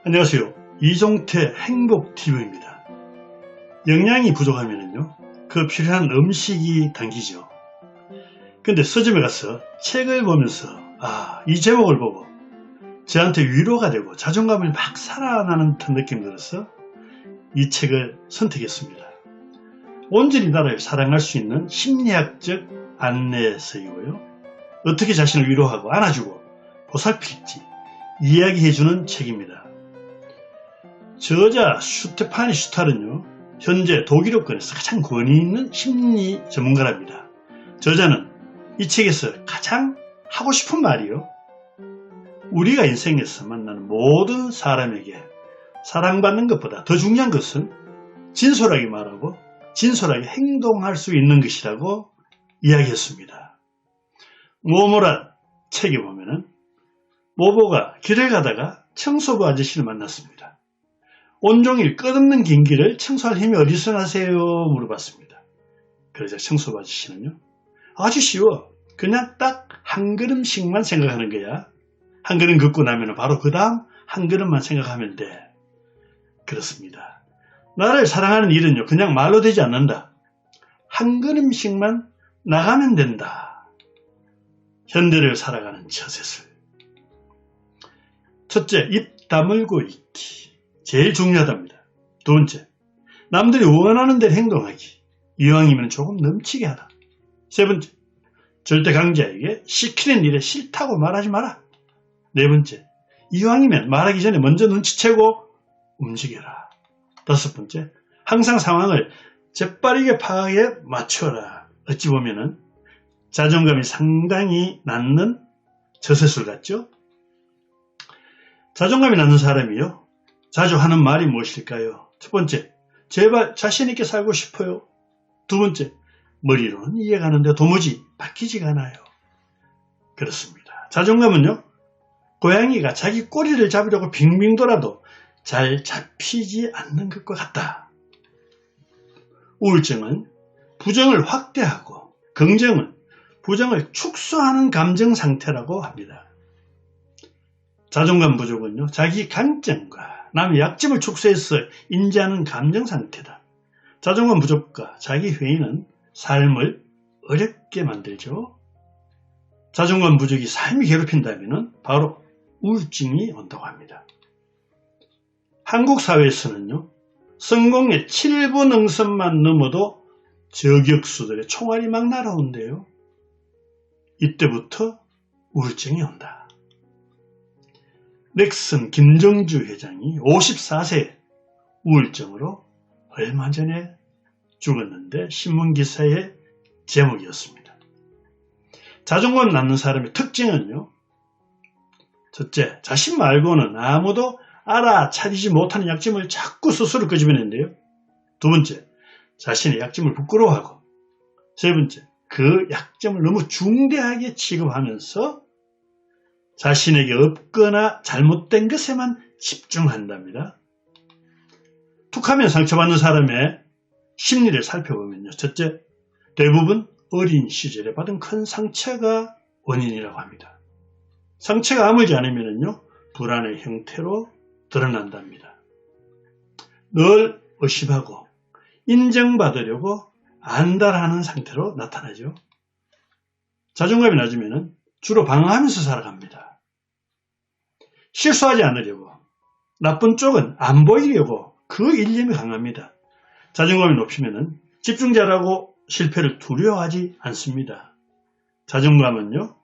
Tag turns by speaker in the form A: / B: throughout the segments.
A: 안녕하세요. 이종태 행복TV입니다. 영양이 부족하면요, 그 필요한 음식이 당기죠. 근데 서점에 가서 책을 보면서 이 제목을 보고 저한테 위로가 되고 자존감을 막 살아나는 듯한 느낌이 들어서 이 책을 선택했습니다. 온전히 나를 사랑할 수 있는 심리학적 안내서이고요. 어떻게 자신을 위로하고 안아주고 보살필지 이야기해주는 책입니다. 저자 슈테파니 슈탈은요, 현재 독일어권에서 가장 권위 있는 심리 전문가랍니다. 저자는 이 책에서 가장 하고 싶은 말이요, 우리가 인생에서 만나는 모든 사람에게 사랑받는 것보다 더 중요한 것은 진솔하게 말하고 진솔하게 행동할 수 있는 것이라고 이야기했습니다. 모모란 책에 보면은 모모가 길을 가다가 청소부 아저씨를 만났습니다. 온종일 끝없는 긴 길을 청소할 힘이 어디서 나세요? 물어봤습니다. 그러자 청소부 아저씨는요, 아주 쉬워. 그냥 딱 한 걸음씩만 생각하는 거야. 한 걸음 걷고 나면 바로 그 다음 한 걸음만 생각하면 돼. 그렇습니다. 나를 사랑하는 일은요, 그냥 말로 되지 않는다. 한 걸음씩만 나가면 된다. 현대를 살아가는 처세술. 첫째, 입 다물고 있기. 제일 중요하답니다. 두 번째, 남들이 원하는 대로 행동하기. 이왕이면 조금 넘치게 하라. 세 번째, 절대 강자에게 시키는 일에 싫다고 말하지 마라. 네 번째, 이왕이면 말하기 전에 먼저 눈치채고 움직여라. 다섯 번째, 항상 상황을 재빠르게 파악에 맞춰라. 어찌 보면은 자존감이 상당히 낮는 저세술 같죠? 자존감이 낮는 사람이요, 자주 하는 말이 무엇일까요? 첫 번째, 제발 자신있게 살고 싶어요. 두 번째, 머리로는 이해가는데 도무지 바뀌지가 않아요. 그렇습니다. 자존감은요, 고양이가 자기 꼬리를 잡으려고 빙빙 돌아도 잘 잡히지 않는 것과 같다. 우울증은 부정을 확대하고 긍정은 부정을 축소하는 감정 상태라고 합니다. 자존감 부족은요, 자기 강점과 남의 약점을 축소해서 인지하는 감정 상태다. 자존감 부족과 자기 회의는 삶을 어렵게 만들죠. 자존감 부족이 삶이 괴롭힌다면 바로 우울증이 온다고 합니다. 한국 사회에서는요, 성공의 7분 응선만 넘어도 저격수들의 총알이 막 날아온대요. 이때부터 우울증이 온다. 넥슨 김정주 회장이 54세 우울증으로 얼마 전에 죽었는데 신문기사의 제목이었습니다. 자존감 낮는 사람의 특징은요, 첫째, 자신 말고는 아무도 알아차리지 못하는 약점을 자꾸 스스로 끄집어낸대요. 두 번째, 자신의 약점을 부끄러워하고, 세 번째, 그 약점을 너무 중대하게 취급하면서 자신에게 없거나 잘못된 것에만 집중한답니다. 툭하면 상처받는 사람의 심리를 살펴보면요, 첫째, 대부분 어린 시절에 받은 큰 상처가 원인이라고 합니다. 상처가 아물지 않으면요, 불안의 형태로 드러난답니다. 늘 의심하고 인정받으려고 안달하는 상태로 나타나죠. 자존감이 낮으면 주로 방어하면서 살아갑니다. 실수하지 않으려고, 나쁜 쪽은 안 보이려고 그 일념이 강합니다. 자존감이 높으면 집중자라고 실패를 두려워하지 않습니다. 자존감은요,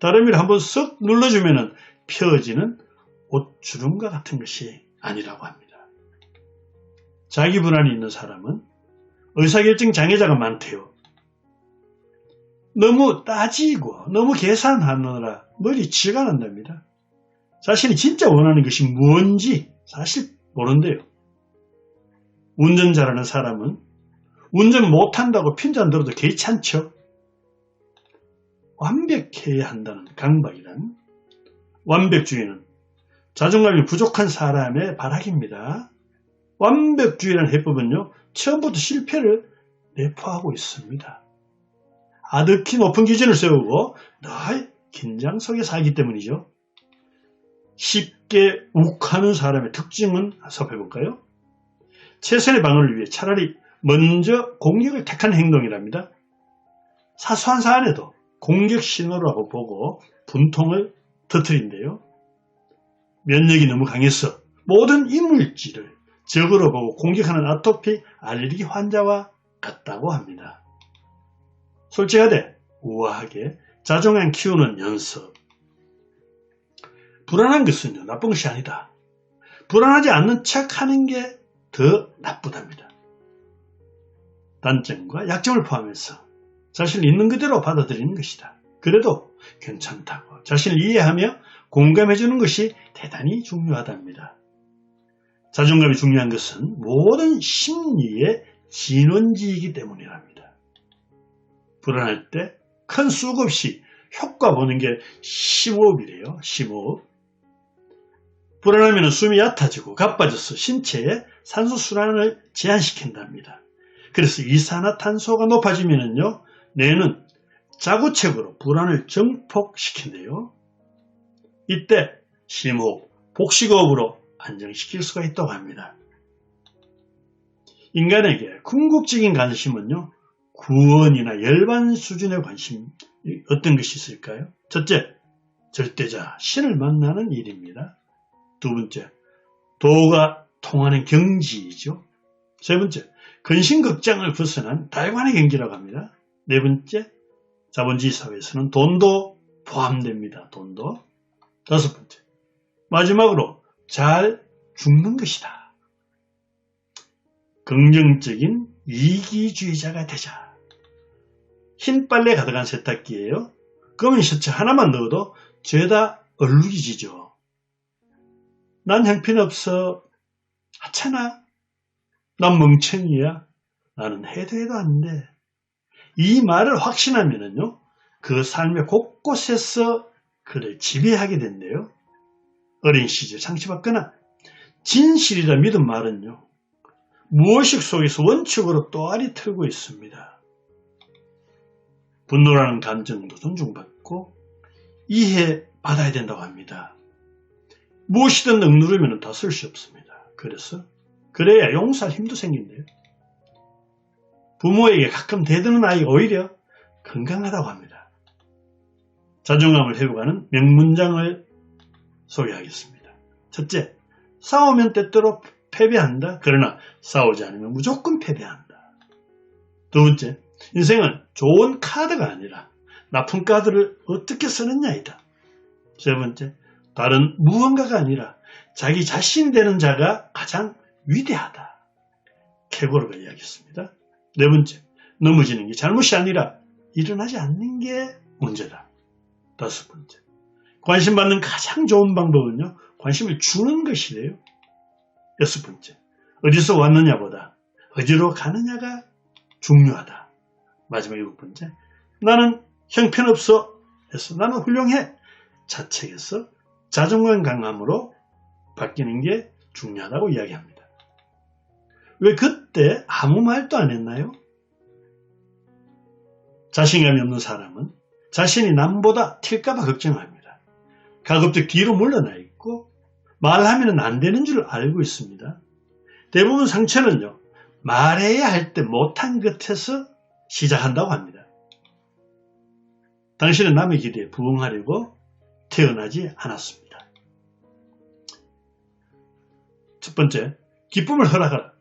A: 다리미를 한번 쓱 눌러주면 펴지는 옷주름과 같은 것이 아니라고 합니다. 자기 불안이 있는 사람은 의사결정 장애자가 많대요. 너무 따지고 너무 계산하느라 머리 쥐가 난답니다. 자신이 진짜 원하는 것이 뭔지 사실 모른대요. 운전 잘하는 사람은 운전 못한다고 핀잔 들어도 괜찮죠. 완벽해야 한다는 강박이란, 완벽주의는 자존감이 부족한 사람의 발악입니다. 완벽주의라는 해법은요, 처음부터 실패를 내포하고 있습니다. 아득히 높은 기준을 세우고 늘 긴장 속에 살기 때문이죠. 쉽게 쉽게 욱하는 사람의 특징은 살펴볼까요? 최선의 방어를 위해 차라리 먼저 공격을 택하는 행동이랍니다. 사소한 사안에도 공격 신호라고 보고 분통을 터뜨린대요. 면역이 너무 강해서 모든 이물질을 적으로 보고 공격하는 아토피 알레르기 환자와 같다고 합니다. 솔직하되 우아하게 자존감 키우는 연습. 불안한 것은요, 나쁜 것이 아니다. 불안하지 않는 척 하는 게 더 나쁘답니다. 단점과 약점을 포함해서 자신을 있는 그대로 받아들이는 것이다. 그래도 괜찮다고 자신을 이해하며 공감해주는 것이 대단히 중요하답니다. 자존감이 중요한 것은 모든 심리의 진원지이기 때문이랍니다. 불안할 때 큰 쑥 없이 효과 보는 게 심호흡이래요. 심호흡. 불안하면 숨이 얕아지고 가빠져서 신체에 산소 순환을 제한시킨답니다. 그래서 이산화탄소가 높아지면요, 뇌는 자구책으로 불안을 증폭시킨대요. 이때 심호흡, 복식호흡으로 안정시킬 수가 있다고 합니다. 인간에게 궁극적인 관심은요, 구원이나 열반 수준의 관심, 어떤 것이 있을까요? 첫째, 절대자, 신을 만나는 일입니다. 두 번째, 도가 통하는 경지이죠. 세 번째, 근심걱장을 벗어난 달관의 경지라고 합니다. 네 번째, 자본주의 사회에서는 돈도 포함됩니다. 돈도. 다섯 번째, 마지막으로 잘 죽는 것이다. 긍정적인 이기주의자가 되자. 흰 빨래 가득한 세탁기예요. 검은 셔츠 하나만 넣어도 죄다 얼룩이지죠. 난 형편없어. 하찮아. 난 멍청이야. 나는 해도 안 돼. 이 말을 확신하면은요, 그 삶의 곳곳에서 그를 지배하게 된대요. 어린 시절 상처받거나 진실이라 믿은 말은요, 무의식 속에서 원칙으로 또아리 틀고 있습니다. 분노라는 감정도 존중받고 이해받아야 된다고 합니다. 무엇이든 억누르면 다 쓸 수 없습니다. 그래야 용서할 힘도 생긴대요. 부모에게 가끔 대드는 아이가 오히려 건강하다고 합니다. 자존감을 회복하는 명문장을 소개하겠습니다. 첫째, 싸우면 때때로 패배한다. 그러나 싸우지 않으면 무조건 패배한다. 두 번째, 인생은 좋은 카드가 아니라 나쁜 카드를 어떻게 쓰느냐이다. 세 번째, 다른 무언가가 아니라 자기 자신이 되는 자가 가장 위대하다. 캐고르가 이야기했습니다. 네 번째, 넘어지는 게 잘못이 아니라 일어나지 않는 게 문제다. 다섯 번째, 관심받는 가장 좋은 방법은요, 관심을 주는 것이래요. 여섯 번째, 어디서 왔느냐보다 어디로 가느냐가 중요하다. 마지막 일곱 번째, 나는 형편없어 해서 나는 훌륭해 자책에서 자존감 강함으로 바뀌는 게 중요하다고 이야기합니다. 왜 그때 아무 말도 안 했나요? 자신감이 없는 사람은 자신이 남보다 튈까봐 걱정합니다. 가급적 뒤로 물러나 있고 말하면 안 되는 줄 알고 있습니다. 대부분 상처는요, 말해야 할 때 못한 것에서 시작한다고 합니다. 당신은 남의 기대에 부응하려고 태어나지 않았습니다. 첫 번째, 기쁨을 허락하라.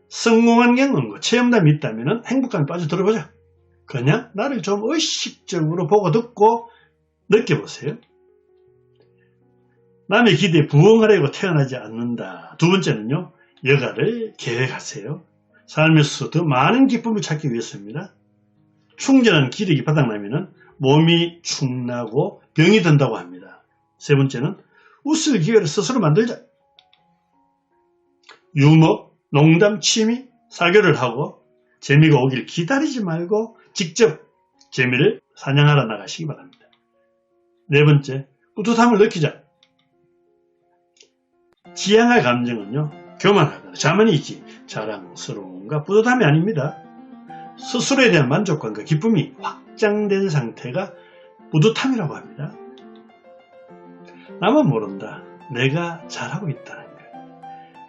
A: 성공한 경험과 뭐 체험담이 있다면 행복감에 빠져들어보자. 그냥 나를 좀 의식적으로 보고 듣고 느껴보세요. 남의 기대에 부응하려고 태어나지 않는다. 두 번째는요, 여가를 계획하세요. 삶에서 더 많은 기쁨을 찾기 위해서입니다. 충전한 기력이 바닥나면 몸이 축나고 병이 든다고 합니다. 세 번째는 웃을 기회를 스스로 만들자. 유머, 농담, 취미, 사교를 하고 재미가 오길 기다리지 말고 직접 재미를 사냥하러 나가시기 바랍니다. 네 번째, 뿌듯함을 느끼자. 지향할 감정은요, 교만하거나 자만이지 자랑스러움과 뿌듯함이 아닙니다. 스스로에 대한 만족감과 기쁨이 확장된 상태가 뿌듯함이라고 합니다. 나만 모른다. 내가 잘하고 있다는 것.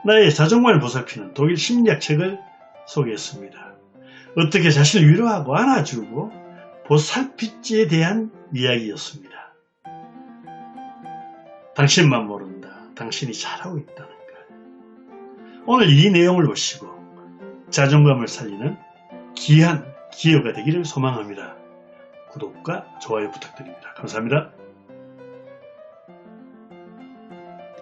A: 나의 자존감을 보살피는 독일 심리학 책을 소개했습니다. 어떻게 자신을 위로하고 안아주고 보살필지에 대한 이야기였습니다. 당신만 모른다. 당신이 잘하고 있다는 것. 오늘 이 내용을 보시고 자존감을 살리는 귀한 기회가 되기를 소망합니다. 구독과 좋아요 부탁드립니다. 감사합니다.